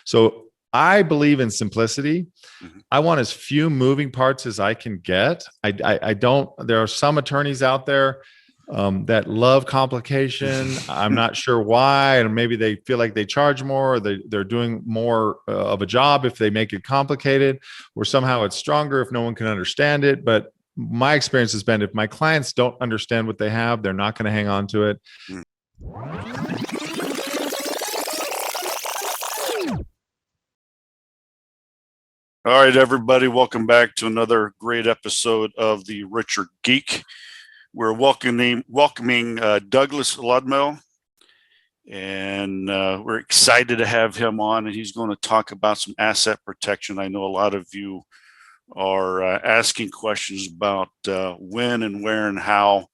So I believe in simplicity. Mhm. I want as few moving parts as I can get. I don't, there are some attorneys out there that love complication. I'm not sure why, and maybe they feel like they charge more, or they're doing more of a job if they make it complicated, or somehow it's stronger if no one can understand it. But my experience has been, if my clients don't understand what they have, they're not going to hang on to it. All right, everybody, welcome back to another great episode of the Richer Geek. We're welcoming Douglass Lodmell, and we're excited to have him on, and he's going to talk about some asset protection. I know a lot of you are asking questions about when and where and how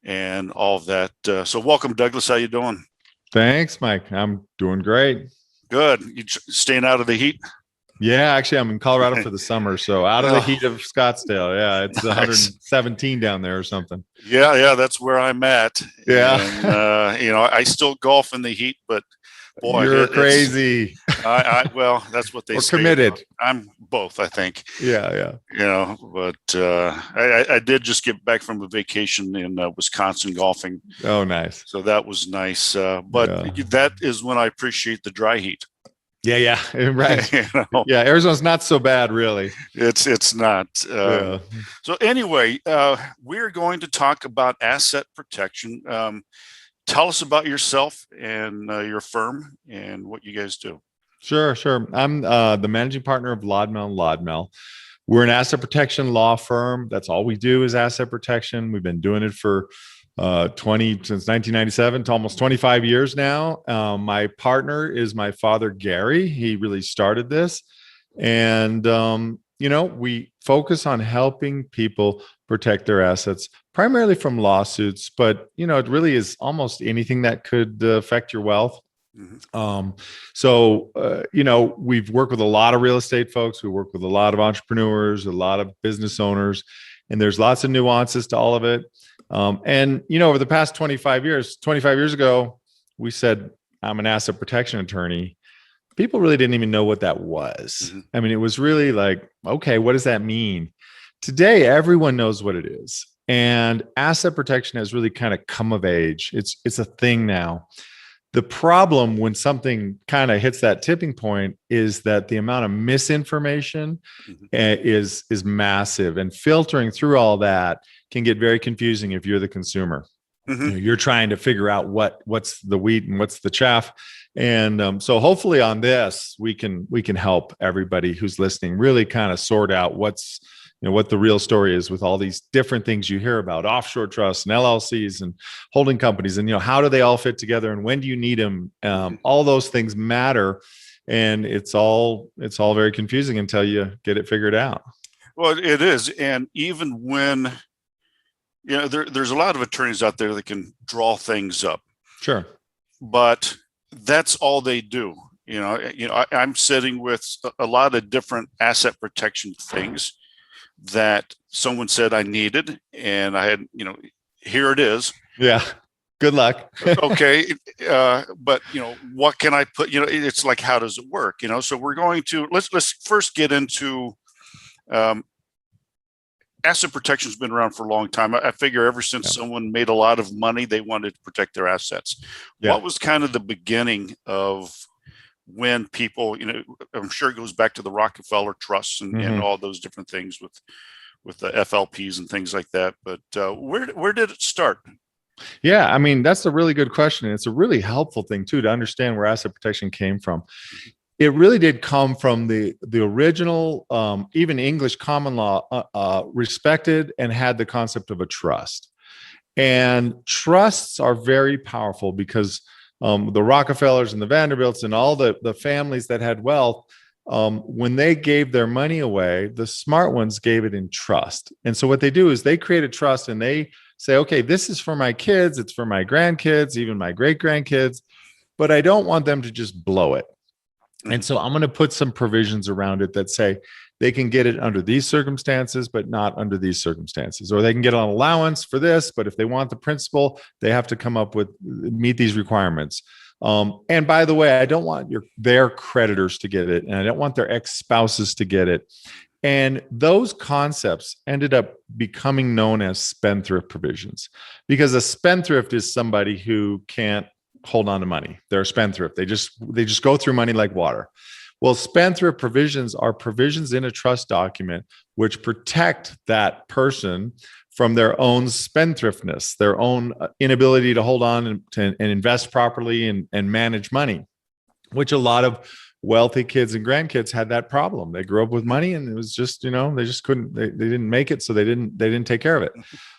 and all of that. So welcome, Douglass. How you doing? Thanks, Mike. I'm doing great. Good. You staying out of the heat? Yeah, actually, I'm in Colorado for the summer, so out of the heat of Scottsdale. Yeah, it's Nice. 117 down there or something. Yeah, that's where I'm at. Yeah. And, I still golf in the heat, but boy, you're crazy. Well, that's what they or say. committed. I'm both, I think. Yeah. But I did just get back from a vacation in Wisconsin golfing. Oh, nice. So that was nice. But that is when I appreciate the dry heat. Yeah, right. Yeah, Arizona's not so bad, really. It's not. So anyway, we're going to talk about asset protection. Tell us about yourself and your firm and what you guys do. Sure. I'm the managing partner of Lodmell Lodmell. We're an asset protection law firm. That's all we do is asset protection. We've been doing it for since 1997 to almost 25 years now. My partner is my father, Gary. He really started this. And, we focus on helping people protect their assets, primarily from lawsuits, but, it really is almost anything that could affect your wealth. Mm-hmm. We've worked with a lot of real estate folks. We work with a lot of entrepreneurs, a lot of business owners, and there's lots of nuances to all of it. Over the past 25 years ago, we said, I'm an asset protection attorney. People really didn't even know what that was. Mm-hmm. I mean, it was really like, okay, what does that mean? Today, everyone knows what it is. And asset protection has really kind of come of age. It's a thing now. The problem when something kind of hits that tipping point is that the amount of misinformation is massive, and filtering through all that can get very confusing if you're the consumer. Mm-hmm. You're trying to figure out what's the wheat and what's the chaff. And so hopefully on this, we can help everybody who's listening really kind of sort out what the real story is with all these different things you hear about, offshore trusts and LLCs and holding companies, and how do they all fit together, and when do you need them? All those things matter, and it's all very confusing until you get it figured out. Well, it is, and even when there's a lot of attorneys out there that can draw things up. Sure, but that's all they do. I'm sitting with a lot of different asset protection things that someone said I needed, and I had, here it is. Yeah. Good luck. Okay. But what can I put, it's like, how does it work? So we're going to, let's first get into, asset protection has been around for a long time. I figure ever since someone made a lot of money, they wanted to protect their assets. Yeah. What was kind of the beginning of when people, I'm sure it goes back to the Rockefeller trusts and all those different things with the FLPs and things like that. But where did it start? Yeah, I mean, that's a really good question. And it's a really helpful thing too, to understand where asset protection came from. It really did come from the original, even English common law respected and had the concept of a trust. And trusts are very powerful because the Rockefellers and the Vanderbilts and all the families that had wealth, when they gave their money away, the smart ones gave it in trust. And so what they do is they create a trust and they say, okay, this is for my kids, it's for my grandkids, even my great grandkids, but I don't want them to just blow it. And so I'm going to put some provisions around it that say they can get it under these circumstances, but not under these circumstances, or they can get an allowance for this, but if they want the principal, they have to come up with, meet these requirements. And by the way, I don't want their creditors to get it, and I don't want their ex-spouses to get it. And those concepts ended up becoming known as spendthrift provisions, because a spendthrift is somebody who can't hold on to money. They're a spendthrift. They just go through money like water. Well, spendthrift provisions are provisions in a trust document which protect that person from their own spendthriftness, their own inability to hold on and invest properly and manage money, which a lot of wealthy kids and grandkids had that problem. They grew up with money, and it was just, they just couldn't, they didn't make it. So they didn't take care of it.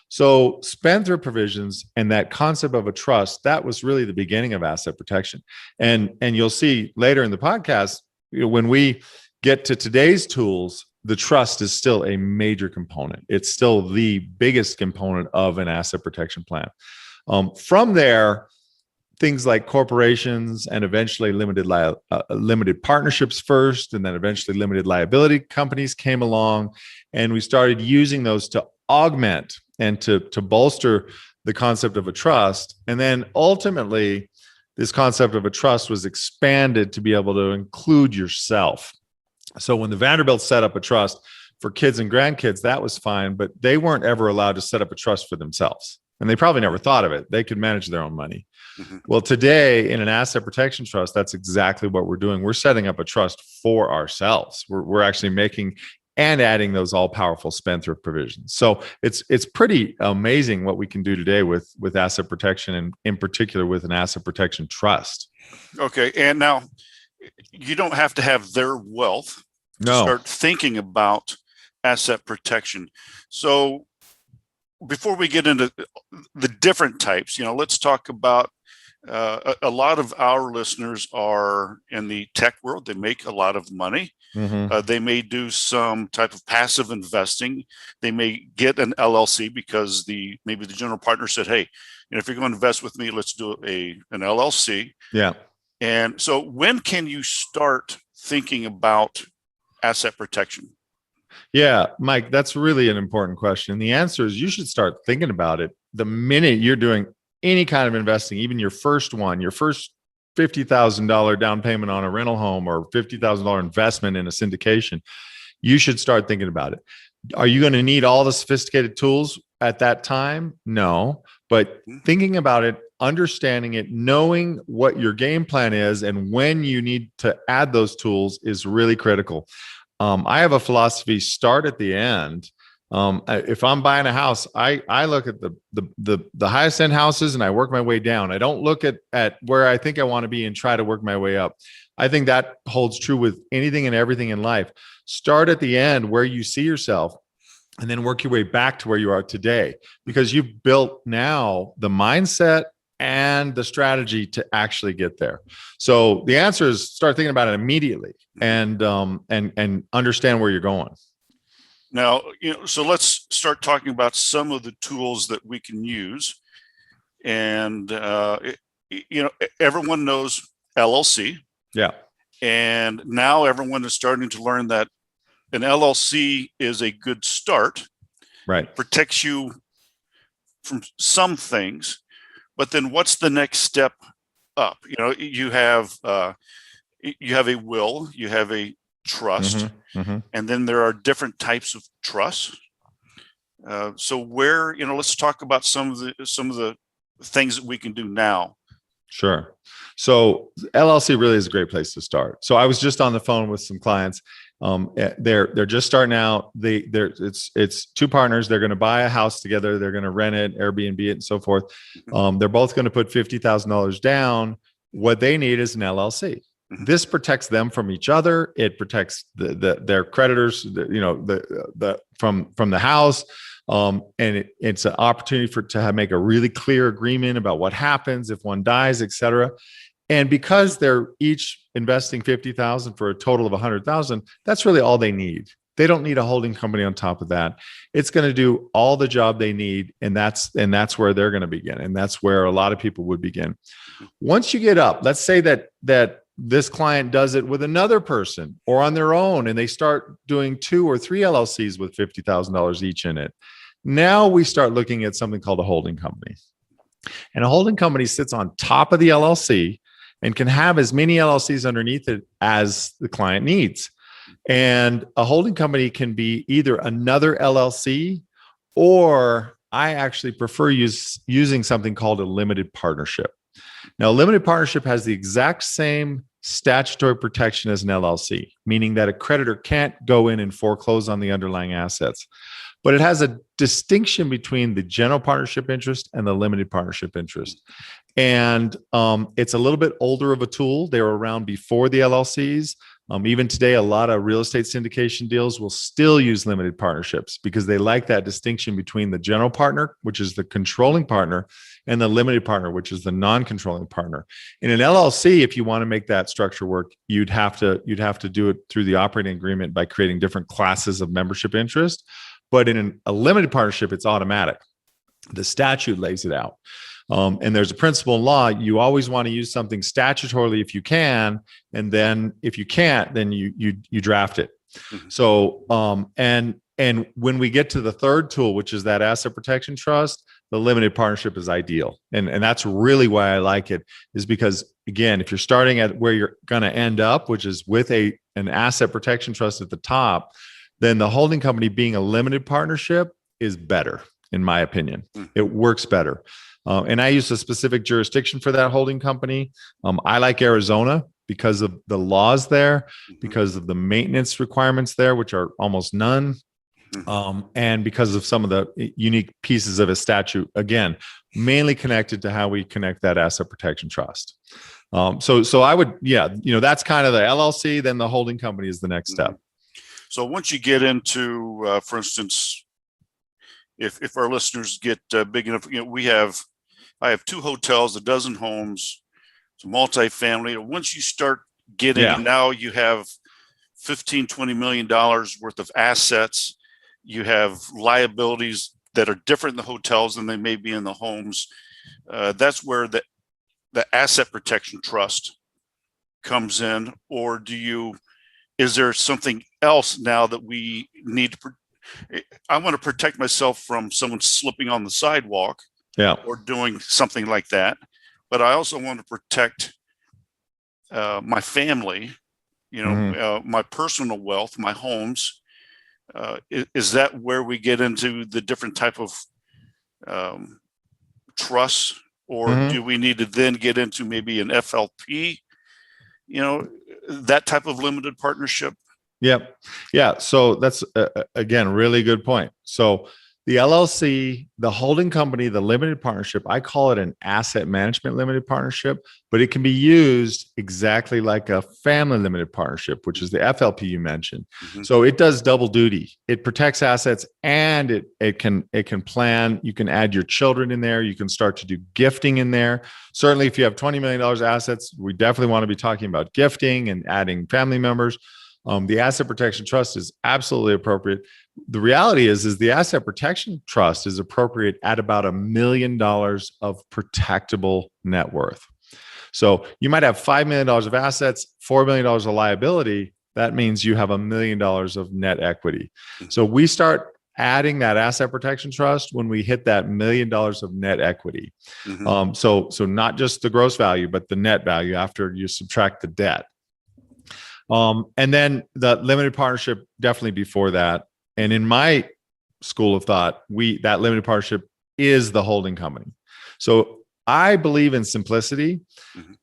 So spendthrift provisions and that concept of a trust, that was really the beginning of asset protection. And you'll see later in the podcast, when we get to today's tools, the trust is still a major component. It's still the biggest component of an asset protection plan. From there, things like corporations and eventually limited partnerships first, and then eventually limited liability companies came along, and we started using those to augment and to bolster the concept of a trust. And then ultimately, this concept of a trust was expanded to be able to include yourself. So when the Vanderbilts set up a trust for kids and grandkids, that was fine, but they weren't ever allowed to set up a trust for themselves. And they probably never thought of it. They could manage their own money. Mm-hmm. Well, today in an asset protection trust, that's exactly what we're doing. We're setting up a trust for ourselves. We're actually making and adding those all-powerful spendthrift provisions. So it's pretty amazing what we can do today with asset protection, and in particular with an asset protection trust. Okay, and now you don't have to have their wealth to start thinking about asset protection. So before we get into the different types, let's talk about a lot of our listeners are in the tech world. They make a lot of money. Mm-hmm. They may do some type of passive investing. They may get an LLC because maybe the general partner said, "Hey, if you're going to invest with me, let's do an LLC." Yeah. And so, when can you start thinking about asset protection? Yeah, Mike, that's really an important question. The answer is you should start thinking about it the minute you're doing any kind of investing, even your first $50,000 down payment on a rental home or $50,000 investment in a syndication. You should start thinking about it. Are you going to need all the sophisticated tools at that time? No, but thinking about it, understanding it, knowing what your game plan is and when you need to add those tools is really critical. I have a philosophy: start at the end. If I'm buying a house, I look at the highest end houses and I work my way down. I don't look at where I think I want to be and try to work my way up. I think that holds true with anything and everything in life. Start at the end where you see yourself, and then work your way back to where you are today, because you've built now the mindset and the strategy to actually get there. So the answer is start thinking about it immediately and understand where you're going. Now, so let's start talking about some of the tools that we can use. And, everyone knows LLC. Yeah. And now everyone is starting to learn that an LLC is a good start. Right. Protects you from some things. But then what's the next step up? You have a will, you have a trust, and then there are different types of trusts. So where, let's talk about some of the things that we can do now. Sure. So LLC really is a great place to start. So I was just on the phone with some clients. They're just starting out. It's two partners. They're going to buy a house together. They're going to rent it, Airbnb it, and so forth. They're both going to put $50,000 down. What they need is an LLC. This protects them from each other. It protects their creditors, from the house. And it's an opportunity to make a really clear agreement about what happens if one dies, et cetera. And because they're each investing $50,000 for a total of $100,000, that's really all they need. They don't need a holding company on top of that. It's going to do all the job they need, and that's where they're going to begin, and that's where a lot of people would begin. Once you get up, let's say that this client does it with another person or on their own, and they start doing 2 or 3 LLCs with $50,000 each in it. Now we start looking at something called a holding company. And a holding company sits on top of the LLC, and can have as many LLCs underneath it as the client needs. And a holding company can be either another LLC, or I actually prefer using something called a limited partnership. Now, a limited partnership has the exact same statutory protection as an LLC, meaning that a creditor can't go in and foreclose on the underlying assets. But it has a distinction between the general partnership interest and the limited partnership interest. And it's a little bit older of a tool. They were around before the LLCs. Even today, a lot of real estate syndication deals will still use limited partnerships because they like that distinction between the general partner, which is the controlling partner, and the limited partner, which is the non-controlling partner. In an LLC, if you want to make that structure work, you'd have to do it through the operating agreement by creating different classes of membership interest. But in a limited partnership, it's automatic. The statute lays it out. And there's a principle in law. You always want to use something statutorily if you can, and then if you can't, then you draft it. So and when we get to the third tool, which is that asset protection trust, the limited partnership is ideal. And that's really why I like it, is because, again, if you're starting at where you're going to end up, which is with an asset protection trust at the top, then the holding company being a limited partnership is better, in my opinion. It works better. And I use a specific jurisdiction for that holding company. I like Arizona because of the laws there, because of the maintenance requirements there, which are almost none, and because of some of the unique pieces of a statute, again, mainly connected to how we connect that asset protection trust. So I would, that's kind of the LLC, then the holding company is the next step. So once you get into, for instance, if our listeners get big enough, I have 2 hotels, a dozen homes, it's a multifamily. Once you start getting, now you have $15-20 million worth of assets. You have liabilities that are different in the hotels than they may be in the homes. That's where the asset protection trust comes in. Or is there something else now that we need to? I want to protect myself from someone slipping on the sidewalk, or doing something like that. But I also want to protect my family, my personal wealth, my homes. Is that where we get into the different type of trusts, or do we need to then get into maybe an FLP, that type of limited partnership? Yep. Yeah. So that's, again, really good point. So the LLC, the holding company, the limited partnership, I call it an asset management limited partnership, but it can be used exactly like a family limited partnership, which is the FLP you mentioned. So it does double duty. It protects assets, and it can plan. You can add your children in there. You can start to do gifting in there. Certainly, if you have $20 million assets, we definitely want to be talking about gifting and adding family members. The asset protection trust is absolutely appropriate. The reality is the asset protection trust is appropriate at about $1 million of protectable net worth. So you might have $5 million of assets, $4 million of liability. That means you have $1 million of net equity. So we start adding that asset protection trust when we hit that $1 million of net equity. So not just the gross value, but the net value after you subtract the debt. And then the limited partnership definitely before that. And in my school of thought, that limited partnership is the holding company. So I believe in simplicity.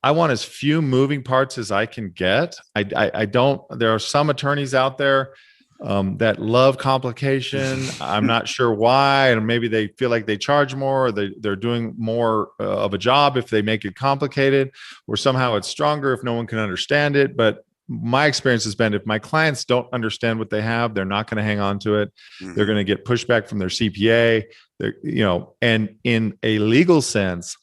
I want as few moving parts as I can get. There are some attorneys out there that love complication. I'm not sure why, and maybe they feel like they charge more, or they're doing more of a job if they make it complicated, or somehow it's stronger if no one can understand it. But my experience has been, if my clients don't understand what they have, they're not going to hang on to it. They're going to get pushback from their CPA. And in a legal sense,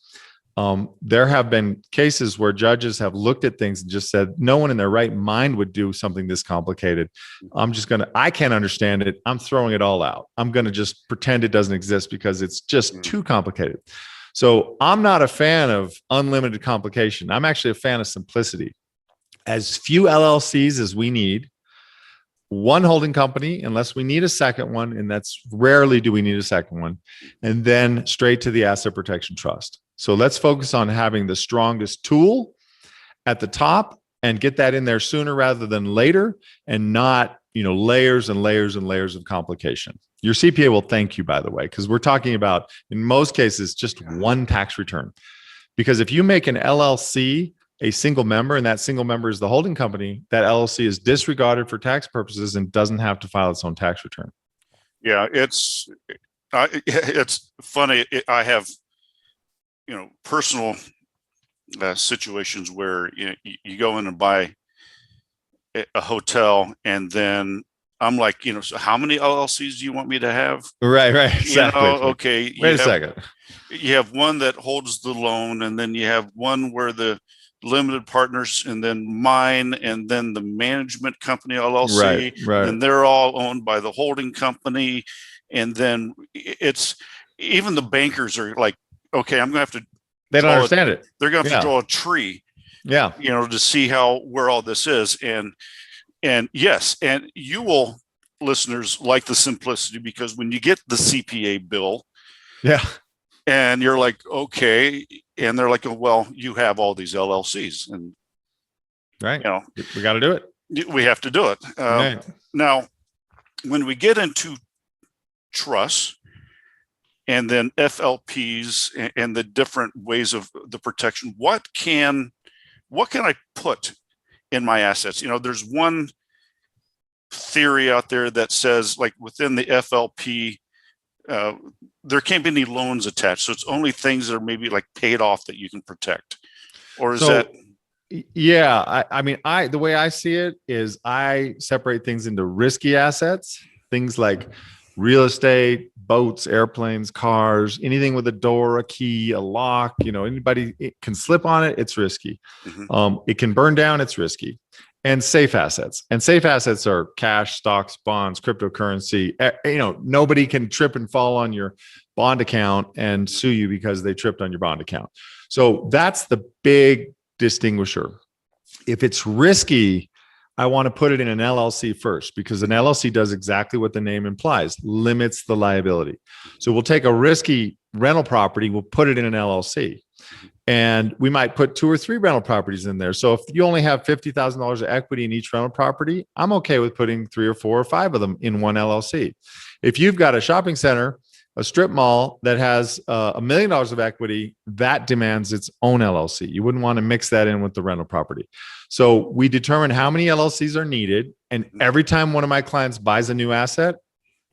there have been cases where judges have looked at things and just said, no one in their right mind would do something this complicated. I can't understand it. I'm throwing it all out. I'm going to just pretend it doesn't exist because it's just too complicated. So I'm not a fan of unlimited complication. I'm actually a fan of simplicity. As few LLCs as we need, one holding company, unless we need a second one, and that's rarely do we need a second one, and then straight to the asset protection trust. So let's focus on having the strongest tool at the top and get that in there sooner rather than later, and not, layers and layers and layers of complication. Your CPA will thank you, by the way, because we're talking about, in most cases, just one tax return. Because if you make an LLC a single member, and that single member is the holding company, that LLC is disregarded for tax purposes and doesn't have to file its own tax return. Yeah, it's funny. I have, personal situations where you go in and buy a hotel, and then I'm like, so how many LLCs do you want me to have? Right, exactly. Okay. Wait a second. You have one that holds the loan, and then you have one where the limited partners, and then mine, and then the management company LLC, right. and they're all owned by the holding company. And then it's, even the bankers are like, okay, I'm going to have to. They don't understand it. They're going to have to draw a tree. Yeah. To see where all this is. And yes, and you will, listeners, like the simplicity, because when you get the CPA bill, and you're like, okay, and they're like, oh, well, you have all these LLCs, and right, we got to do it. We have to do it. Right. Now, when we get into trusts, and then FLPs, and the different ways of the protection, what can I put in my assets? There's one theory out there that says, like, within the FLP, there can't be any loans attached. So it's only things that are maybe like paid off that you can protect. Or is that? Yeah. The way I see it is I separate things into risky assets, things like real estate, boats, airplanes, cars, anything with a door, a key, a lock, anybody can slip on it. It's risky. Mm-hmm. It can burn down. It's risky. And safe assets. And safe assets are cash, stocks, bonds, cryptocurrency. Nobody can trip and fall on your bond account and sue you because they tripped on your bond account. So that's the big distinguisher. If it's risky, I want to put it in an LLC first, because an LLC does exactly what the name implies, limits the liability. So we'll take a risky rental property, we'll put it in an LLC. And we might put 2 or 3 rental properties in there. So if you only have $50,000 of equity in each rental property, I'm okay with putting 3 or 4 or 5 of them in one LLC. If you've got a shopping center, a strip mall that has $1 million of equity, that demands its own LLC. You wouldn't want to mix that in with the rental property. So we determine how many LLCs are needed. And every time one of my clients buys a new asset,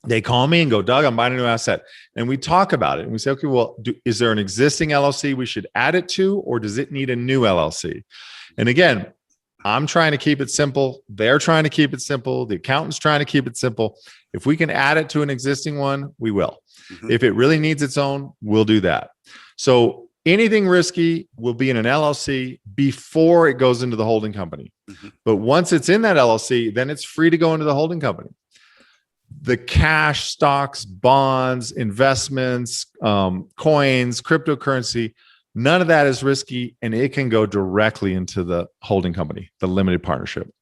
they call me and go, Doug, I'm buying a new asset. And we talk about it. And we say, okay, well, is there an existing LLC we should add it to, or does it need a new LLC? And again, I'm trying to keep it simple. They're trying to keep it simple. The accountant's trying to keep it simple. If we can add it to an existing one, we will. Mm-hmm. If it really needs its own, we'll do that. So anything risky will be in an LLC before it goes into the holding company. Mm-hmm. But once it's in that LLC, then it's free to go into the holding company. The cash, stocks, bonds, investments, coins, cryptocurrency, none of that is risky, and it can go directly into the holding company, the limited partnership,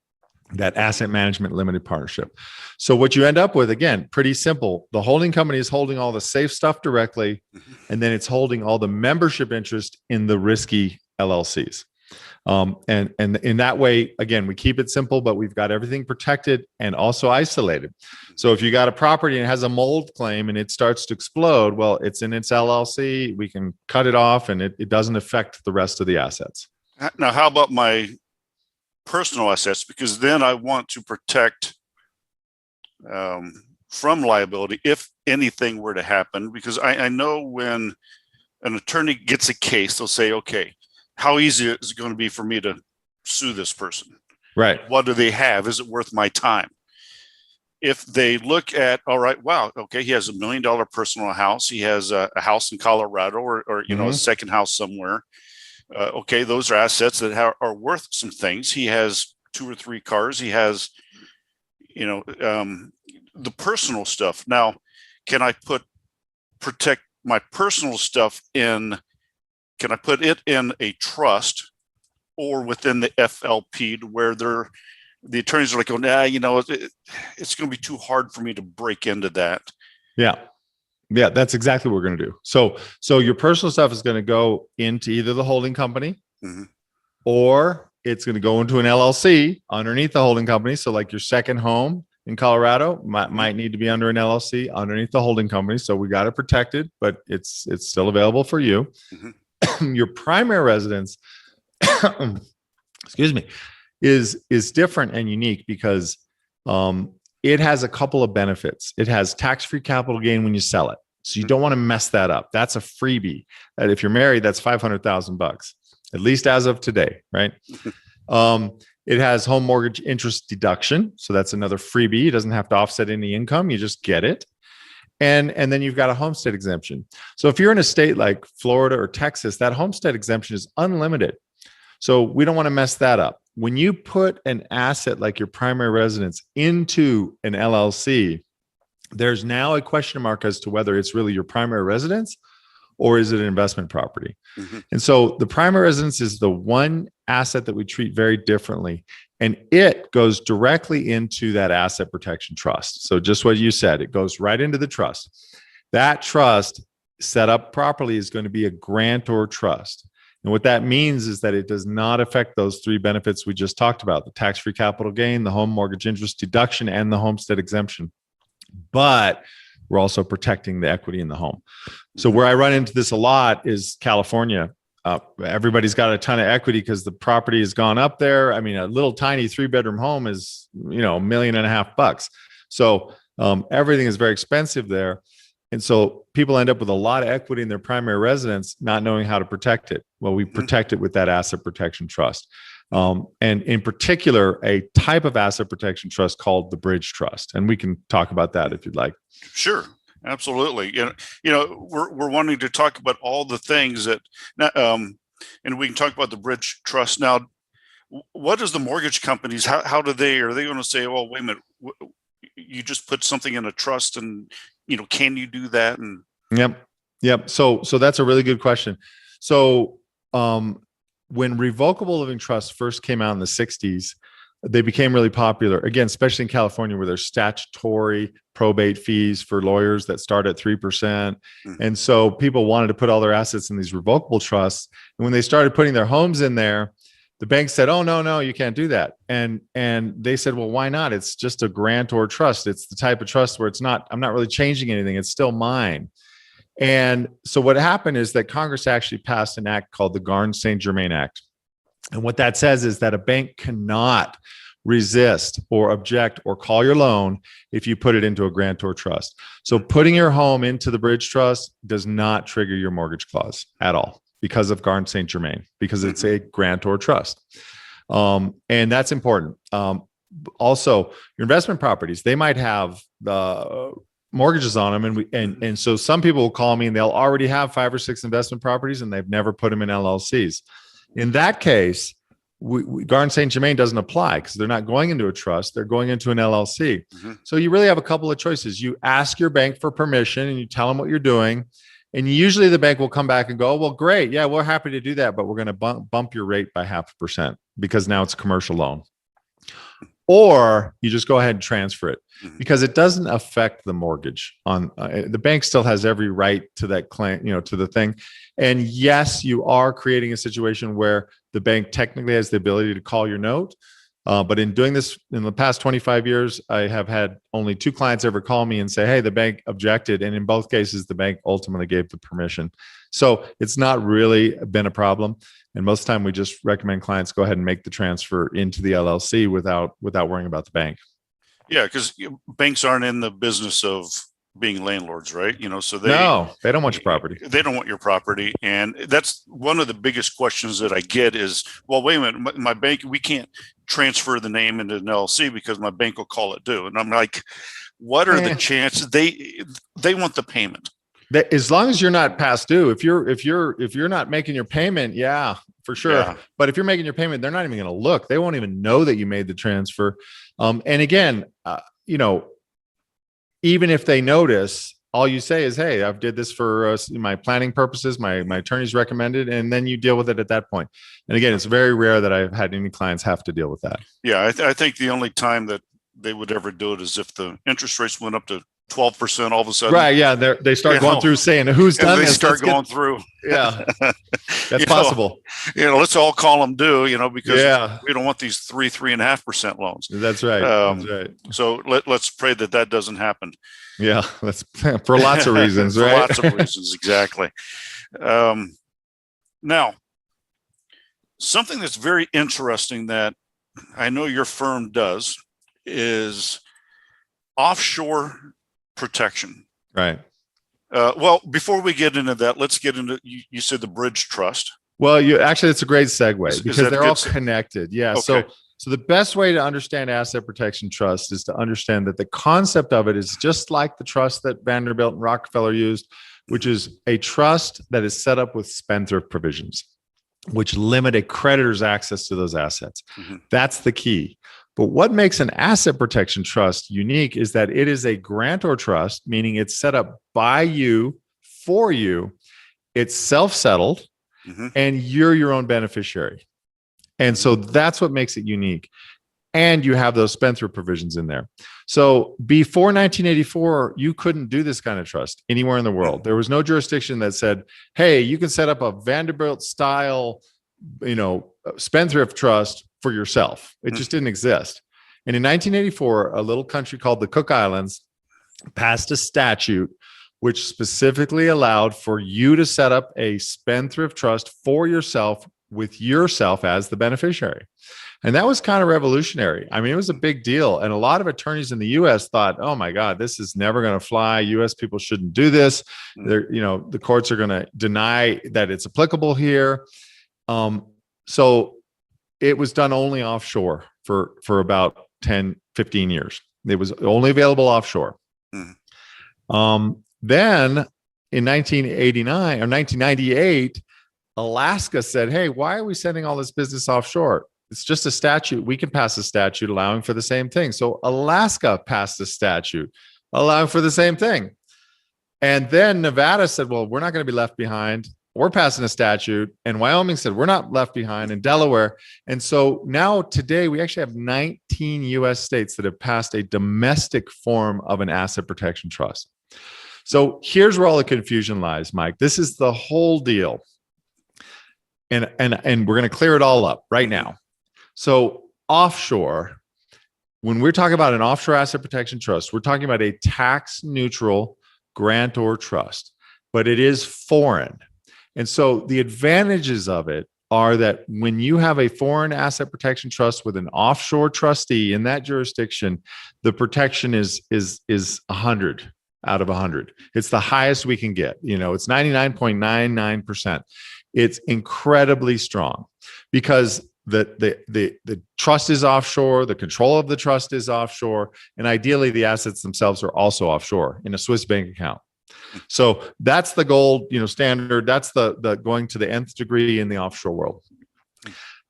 that asset management limited partnership. So what you end up with, again, pretty simple. The holding company is holding all the safe stuff directly, and then it's holding all the membership interest in the risky LLCs. And in that way, again, we keep it simple, but we've got everything protected and also isolated. So if you got a property and it has a mold claim and it starts to explode, well, it's in its LLC. We can cut it off, and it doesn't affect the rest of the assets. Now, how about my personal assets? Because then I want to protect from liability if anything were to happen. Because I know when an attorney gets a case, they'll say, okay, how easy is it going to be for me to sue this person? Right. What do they have? Is it worth my time? If they look at, all right, wow, okay, he has $1 million personal house. He has a house in Colorado, or a second house somewhere. Okay, those are assets that are worth some things. He has 2 or 3 cars. He has, the personal stuff. Now, can I protect my personal stuff can I put it in a trust or within the FLP, to where the attorneys are like, it's going to be too hard for me to break into that. Yeah, that's exactly what we're going to do. So your personal stuff is going to go into either the holding company, mm-hmm. or it's going to go into an LLC underneath the holding company. So like your second home in Colorado might need to be under an LLC underneath the holding company. So we got it protected, but it's still available for you. Mm-hmm. Your primary residence, excuse me, is different and unique because it has a couple of benefits. It has tax-free capital gain when you sell it. So you don't want to mess that up. That's a freebie. And if you're married, that's $500,000, at least as of today, right? It has home mortgage interest deduction. So that's another freebie. It doesn't have to offset any income. You just get it. And then you've got a homestead exemption. So if you're in a state like Florida or Texas, that homestead exemption is unlimited. So we don't want to mess that up. When you put an asset like your primary residence into an LLC, there's now a question mark as to whether it's really your primary residence or is it an investment property? Mm-hmm. And so the primary residence is the one asset that we treat very differently. And it goes directly into that asset protection trust. So just what you said, it goes right into the trust. That trust set up properly is going to be a grantor trust. And what that means is that it does not affect those three benefits we just talked about: the tax-free capital gain, the home mortgage interest deduction, and the homestead exemption. But we're also protecting the equity in the home. So where I run into this a lot is California. Everybody's got a ton of equity because the property has gone up there. I mean, a little tiny 3-bedroom home is, $1.5 million. So everything is very expensive there. And so people end up with a lot of equity in their primary residence, not knowing how to protect it. Well, we protect it with that asset protection trust. And in particular, a type of asset protection trust called the bridge trust. And we can talk about that if you'd like. Sure. Absolutely. We're wanting to talk about all the things that, and we can talk about the bridge trust. Now, what is the mortgage companies? How are they going to say, well, wait a minute, you just put something in a trust and, can you do that? And Yep. So that's a really good question. So, when revocable living trusts first came out in the 60s, they became really popular, again, especially in California, where there's statutory probate fees for lawyers that start at 3%. Mm-hmm. And so people wanted to put all their assets in these revocable trusts. And when they started putting their homes in there, the bank said, oh, no, you can't do that. And they said, well, why not? It's just a grantor trust. It's the type of trust where I'm not really changing anything. It's still mine. And so what happened is that Congress actually passed an act called the Garn-St. Germain Act. And what that says is that a bank cannot resist or object or call your loan if you put it into a grantor trust. So putting your home into the bridge trust does not trigger your mortgage clause at all because of Garn-St. Germain, because it's a grantor trust. And that's important. Also, your investment properties, they might have the mortgages on them. And so some people will call me and they'll already have 5 or 6 investment properties and they've never put them in LLCs. In that case, Garn-St. Germain doesn't apply because they're not going into a trust. They're going into an LLC. Mm-hmm. So you really have a couple of choices. You ask your bank for permission and you tell them what you're doing. And usually the bank will come back and go, well, great. Yeah, we're happy to do that. But we're going to bump your rate by 0.5% because now it's a commercial loan. Or you just go ahead and transfer it because it doesn't affect the mortgage on the bank still has every right to that claim, to the thing. And yes, you are creating a situation where the bank technically has the ability to call your note. But in doing this in the past 25 years, I have had only 2 clients ever call me and say, hey, the bank objected. And in both cases, the bank ultimately gave the permission. So it's not really been a problem. And most of the time we just recommend clients go ahead and make the transfer into the LLC without worrying about the bank. Yeah, because banks aren't in the business of being landlords, right? So they don't want your property. They don't want your property. And that's one of the biggest questions that I get is, well, wait a minute, my bank, we can't transfer the name into an LLC because my bank will call it due. And I'm like, what are the chances? They want the payment. As long as you're not past due, if you're not making your payment, yeah, for sure. Yeah. But if you're making your payment, they're not even going to look. They won't even know that you made the transfer. And again, even if they notice, all you say is, hey, I've did this for my planning purposes. My attorneys recommended, and then you deal with it at that point. And again, it's very rare that I've had any clients have to deal with that. Yeah, I think the only time that they would ever do it is if the interest rates went up to 12% all of a sudden. Right. Yeah. They start going through saying, who's done and they this? start going through. Yeah. That's possible. Let's all call them due, because Yeah. we don't want these 3.5% loans. That's right. That's right. So let's pray that doesn't happen. Yeah. That's for lots of reasons, for right? lots of reasons. Exactly. Now, something that's very interesting that I know your firm does is offshore protection. Right. Well, before we get into that, let's get into, you said the bridge trust. Well, it's a great segue because they're all connected. Yeah. Okay. So the best way to understand asset protection trust is to understand that the concept of it is just like the trust that Vanderbilt and Rockefeller used, which is a trust that is set up with spendthrift provisions, which limit a creditor's access to those assets. Mm-hmm. That's the key. But what makes an asset protection trust unique is that it is a grantor trust, meaning it's set up by you, for you. It's self-settled, mm-hmm. and you're your own beneficiary. And so that's what makes it unique. And you have those spendthrift provisions in there. So before 1984, you couldn't do this kind of trust anywhere in the world. There was no jurisdiction that said, hey, you can set up a Vanderbilt style, spendthrift trust for yourself. It just didn't exist. And in 1984, a little country called the Cook Islands passed a statute which specifically allowed for you to set up a spendthrift trust for yourself with yourself as the beneficiary. And that was kind of revolutionary. I mean, it was a big deal. And a lot of attorneys in the US thought, oh my God, this is never going to fly. US people shouldn't do this. The courts are going to deny that it's applicable here. So it was done only offshore for about 10, 15 years. It was only available offshore. Then in 1989 or 1998, Alaska said, hey, why are we sending all this business offshore? It's just a statute. We can pass a statute allowing for the same thing. So Alaska passed a statute allowing for the same thing. And then Nevada said, well, we're not going to be left behind. We're passing a statute. And Wyoming said, we're not left behind, and Delaware. And so now today we actually have 19 US states that have passed a domestic form of an asset protection trust. So here's where all the confusion lies, Mike. This is the whole deal. And we're going to clear it all up right now. So offshore, when we're talking about an offshore asset protection trust, we're talking about a tax neutral grantor trust, but it is foreign. And so the advantages of it are that when you have a foreign asset protection trust with an offshore trustee in that jurisdiction, the protection is 100 out of 100. It's the highest we can get. It's 99.99%. It's incredibly strong because the trust is offshore, the control of the trust is offshore, and ideally the assets themselves are also offshore in a Swiss bank account. So that's the gold, standard. That's the going to the nth degree in the offshore world.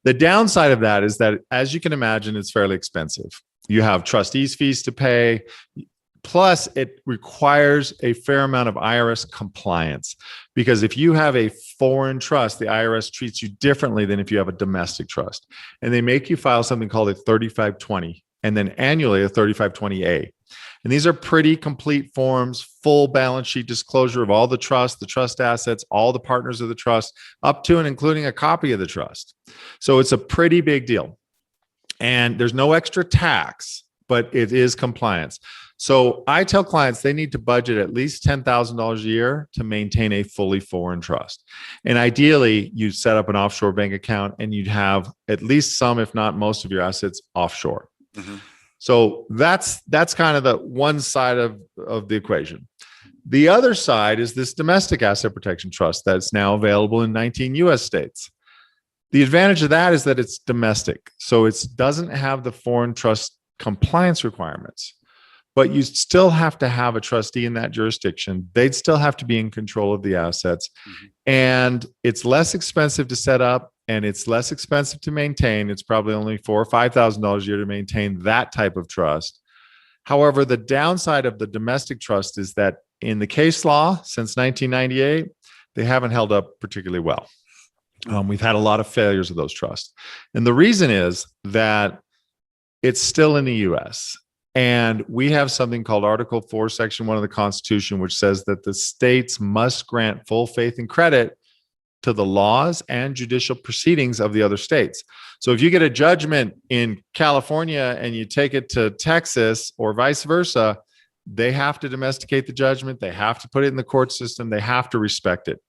The downside of that is that, as you can imagine, it's fairly expensive. You have trustees' fees to pay. Plus, it requires a fair amount of IRS compliance, because if you have a foreign trust, the IRS treats you differently than if you have a domestic trust. And they make you file something called a 3520 and then annually a 3520A. And these are pretty complete forms, full balance sheet disclosure of all the trust assets, all the partners of the trust, up to and including a copy of the trust. So it's a pretty big deal. And there's no extra tax, but it is compliance. So I tell clients they need to budget at least $10,000 a year to maintain a fully foreign trust. And ideally, you set up an offshore bank account and you'd have at least some, if not most of your assets offshore. Mm-hmm. So that's kind of the one side of the equation. The other side is this domestic asset protection trust that's now available in 19 US states. The advantage of that is that it's domestic. So it doesn't have the foreign trust compliance requirements. But you still have to have a trustee in that jurisdiction. They'd still have to be in control of the assets. Mm-hmm. And it's less expensive to set up and it's less expensive to maintain. It's probably only $4,000 or $5,000 a year to maintain that type of trust. However, the downside of the domestic trust is that in the case law since 1998, they haven't held up particularly well. We've had a lot of failures of those trusts. And the reason is that it's still in the US. And we have something called Article 4, Section 1 of the Constitution, which says that the states must grant full faith and credit to the laws and judicial proceedings of the other states. So if you get a judgment in California and you take it to Texas or vice versa, they have to domesticate the judgment. They have to put it in the court system. They have to respect it.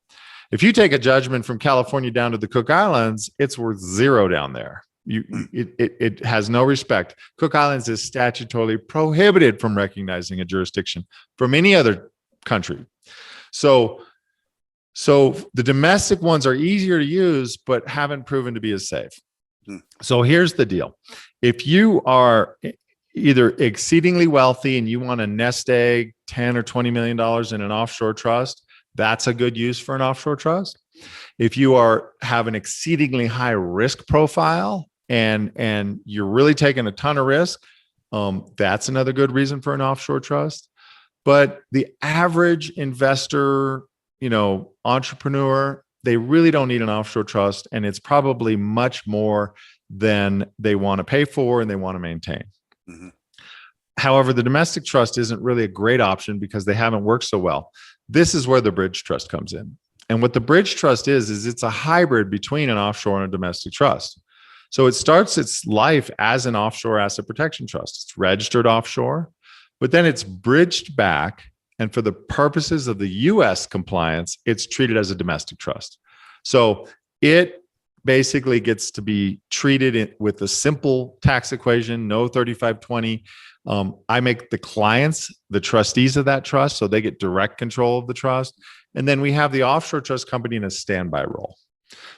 If you take a judgment from California down to the Cook Islands, it's worth zero down there. It has no respect. Cook Islands is statutorily prohibited from recognizing a jurisdiction from any other country. So the domestic ones are easier to use, but haven't proven to be as safe. So here's the deal. If you are either exceedingly wealthy and you want to nest egg $10 or $20 million in an offshore trust, that's a good use for an offshore trust. If you have an exceedingly high risk profile and you're really taking a ton of risk, that's another good reason for an offshore trust. But the average investor, entrepreneur, they really don't need an offshore trust, and it's probably much more than they want to pay for and they want to maintain. Mm-hmm. However, the domestic trust isn't really a great option because they haven't worked so well. This is where the bridge trust comes in. And what the bridge trust is it's a hybrid between an offshore and a domestic trust. So it starts its life as an offshore asset protection trust. It's registered offshore, but then it's bridged back. And for the purposes of the US compliance, it's treated as a domestic trust. So it basically gets to be treated with a simple tax equation, no 3520. I make the clients the trustees of that trust, so they get direct control of the trust. And then we have the offshore trust company in a standby role.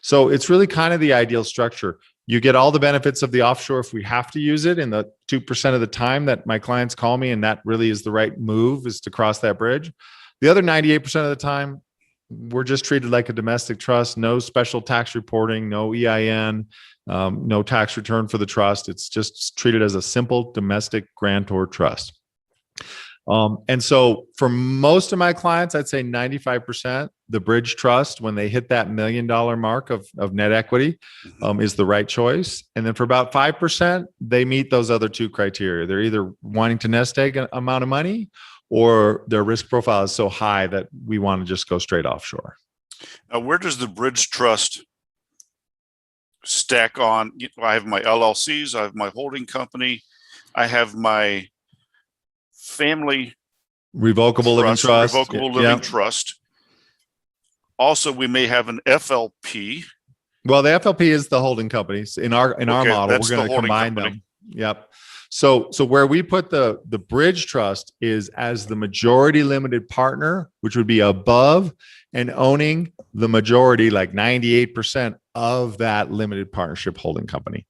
So it's really kind of the ideal structure. You get all the benefits of the offshore if we have to use it in the 2% of the time that my clients call me, and that really is the right move, is to cross that bridge. The other 98% of the time, we're just treated like a domestic trust, no special tax reporting, no EIN, no tax return for the trust. It's just treated as a simple domestic grantor trust. And so for most of my clients, I'd say 95%, the bridge trust, when they hit that $1 million mark of net equity, is the right choice. And then for about 5%, they meet those other two criteria. They're either wanting to nest egg an amount of money, or their risk profile is so high that we want to just go straight offshore. Where does the bridge trust stack on? I have my LLCs, I have my holding company, I have my family revocable living trust. Revocable living trust. Also, we may have an FLP. Well, the FLP is the holding companies. In our model, we're going to combine them. Yep. So where we put the bridge trust is as the majority limited partner, which would be above and owning the majority, like 98% of that limited partnership holding company,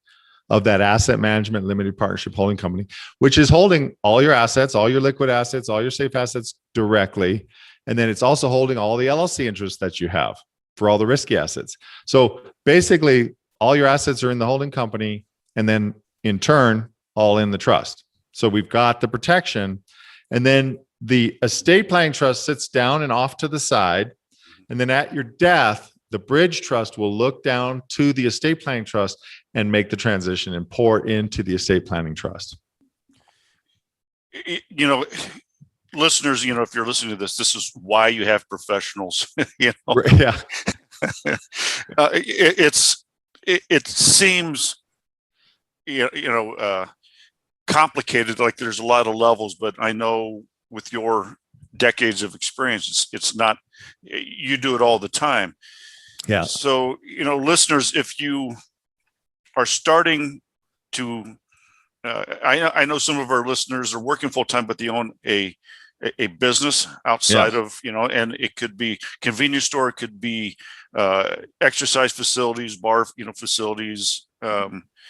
of that asset management limited partnership holding company, which is holding all your assets, all your liquid assets, all your safe assets directly. And then it's also holding all the LLC interests that you have for all the risky assets. So basically, all your assets are in the holding company, and then in turn, all in the trust. So we've got the protection, and then the estate planning trust sits down and off to the side. And then at your death, the bridge trust will look down to the estate planning trust and make the transition and pour into the estate planning trust. Listeners, if you're listening to this is why you have professionals. Yeah. It seems, complicated, like there's a lot of levels, but I know with your decades of experience, it's not, you do it all the time. Yeah. So, listeners, if you are starting to, I know some of our listeners are working full time, but they own a business outside of, and it could be convenience store, it could be exercise facilities, bar, facilities,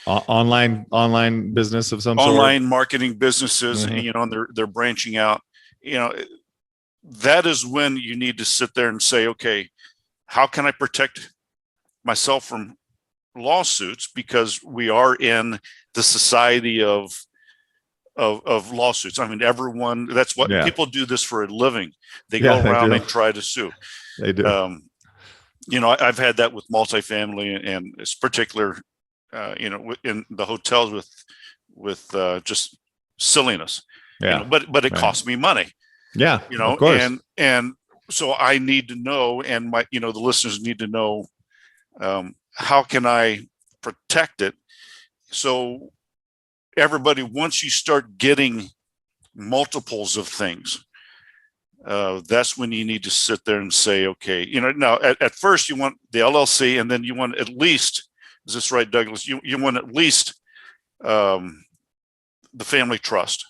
online business of some sort, online marketing businesses, and they're branching out. That is when you need to sit there and say, okay, how can I protect myself from lawsuits? Because we are in the society of lawsuits. I mean, everyone, that's what people do this for a living. They go around and try to sue. They do. I've had that with multifamily, and it's particular, in the hotels with just silliness. Yeah. But it costs me money. Yeah. Of course. And so I need to know, and the listeners need to know, how can I protect it? So everybody, once you start getting multiples of things, that's when you need to sit there and say, okay, now at first you want the LLC, and then you want at least, is this right, Douglas? You want at least the family trust.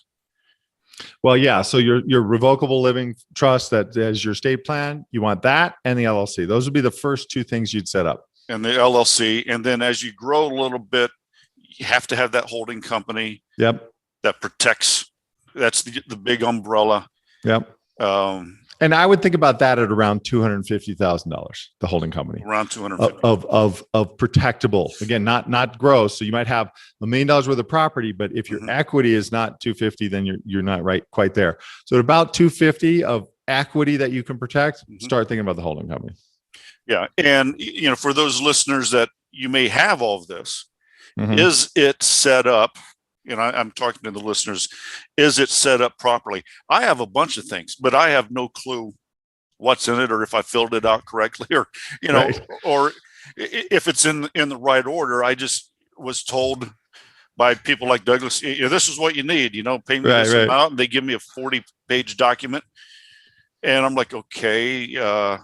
Well, yeah. So your revocable living trust, that as your estate plan, you want that and the LLC. Those would be the first two things you'd set up. And the LLC, and then as you grow a little bit, you have to have that holding company. Yep. That protects. That's the big umbrella. Yep. And I would think about that at around $250,000, the holding company. Around $250,000 of protectable. Again, not gross. So you might have $1 million worth of property, but if your equity is not 250, then you're not right quite there. So at about 250 of equity that you can protect, start thinking about the holding company. Yeah, and for those listeners that you may have all of this, is it set up? I'm talking to the listeners. Is it set up properly? I have a bunch of things, but I have no clue what's in it, or if I filled it out correctly, or Right. or if it's in the right order. I just was told by people like Douglas, this is what you need. Pay me this amount, and they give me a 40-page document, and I'm like, okay.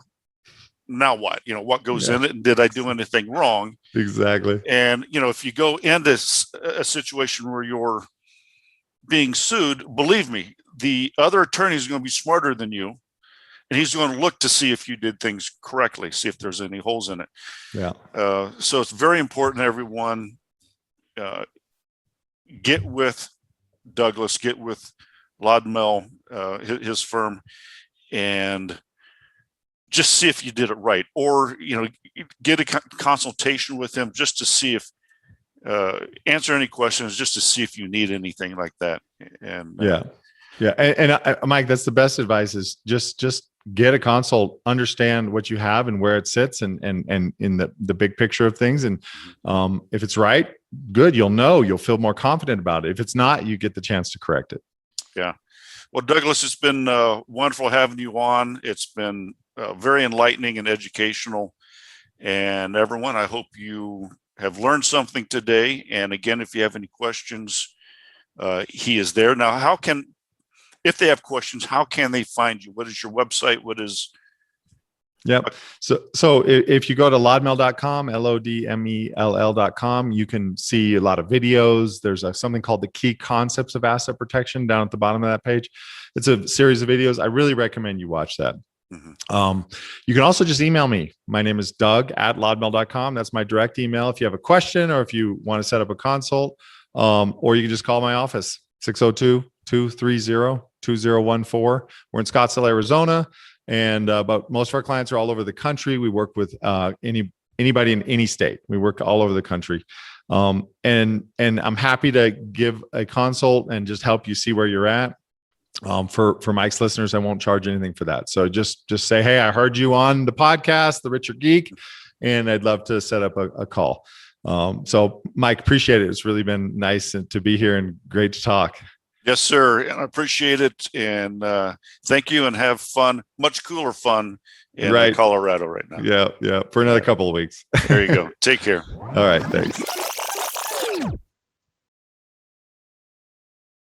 Now what? What goes in it, and did I do anything wrong? Exactly. And if you go into a situation where you're being sued, believe me, the other attorney is going to be smarter than you, and he's going to look to see if you did things correctly, see if there's any holes in it. Yeah. So it's very important, everyone, get with Douglas, get with Lodmell, his firm, and just see if you did it right, or get a consultation with him just to see if answer any questions, just to see if you need anything like that. And and Mike, that's the best advice, is just get a consult, understand what you have and where it sits, and in the big picture of things. And if it's right, good, you'll feel more confident about it. If it's not, you get the chance to correct it. Yeah. Well, Douglas, it's been wonderful having you on. It's been very enlightening and educational. And everyone, I hope you have learned something today. And again, if you have any questions, he is there. Now, if they have questions, how can they find you? What is your website? What is... Yep. So if you go to lodmell.com, LODMELL.com, you can see a lot of videos. There's something called the Key Concepts of Asset Protection down at the bottom of that page. It's a series of videos. I really recommend you watch that. You can also just email me. My name is Doug@lodmell.com. That's my direct email. If you have a question, or if you want to set up a consult, or you can just call my office, 602-230-2014. We're in Scottsdale, Arizona. And but most of our clients are all over the country. We work with anybody in any state. We work all over the country. And I'm happy to give a consult and just help you see where you're at. For Mike's listeners, I won't charge anything for that. So just say, hey, I heard you on the podcast, the Richer Geek, and I'd love to set up a call. So Mike, appreciate it. It's really been nice to be here and great to talk. Yes, sir. And I appreciate it. And thank you, and have fun, much cooler fun in Colorado right now. Yeah. For another couple of weeks. There you go. Take care. All right. Thanks.